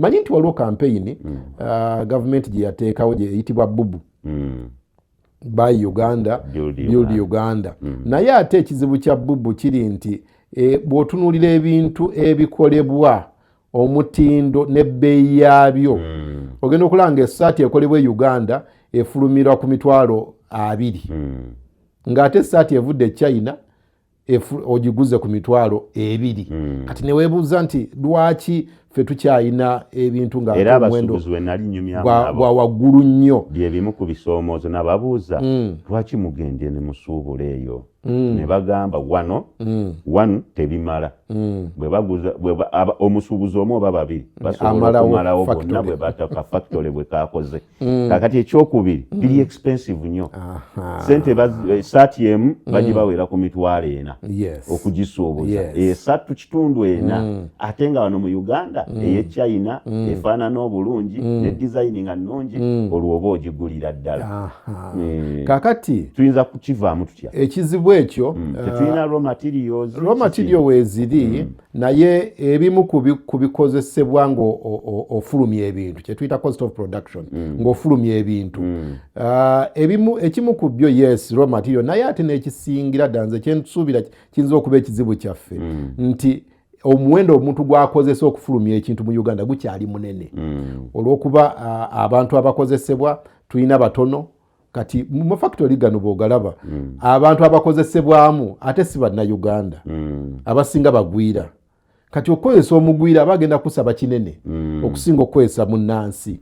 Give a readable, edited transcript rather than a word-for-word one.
manyi nti waliwo campaign government gye yateekawo gye eyitibwa bubu by Uganda build Uganda naye ate ekizibu kya bubu kiri nti bw'otunuulira ebintu ebikolebwa omutindo n'ebbeeyi yaabyo ogenda okulanga essaati ekolebwa e Uganda efulumirwa ku $20,000 ng'ate essaati evudde China ogiguze ku $2,000 kati ne weebuuza nti lwaki ffe tukyayina ebintu nga era abasuubuzi we nali nnyumya gwa waggulu nnyo byebimu ku bisoomoozo nababuuza lwaki mugende ne musuubula eyo ne bagamba wano tebimala bwe baguza omusuubuzi omu oba babiri basobola okumalawo bonna bwe bataka factory bwe kakoze kakati ekyokubiri biri expensive nnyo sente esaati emu bagibawera ku $40,000 okugisuubuza esatu kitundu ena ate nga wano mu Uganda ey'Echina efaanana obulungi ne design nga nnungi olwo oba ogigulira ddala kakati tuyinza kukivaamu tutya ekizibu ekyo tetulina raw material weeziri naye ebimu ku bikozesebwa ng'ofulumya ebintu kye tuyita cost of production ng'ofulumya ebintu ekimu ku byo yes raw material naye ate n'ekisingira ddala nze kyensuubira kiyinza okuba ekizibu kyaffe nti omuwendo omuntu gwakozesa okufulumya ekintu mu Uganda gukyali munene olw'okuba abantu abakozesebwa tulina batono kati mu factory gano bw'ogalaba abantu abakozesebwamu ate si bannayuganda abasinga bagwira kati okukozesa omugwira bagenda kusaba kinene okusinga okukozesa munnansi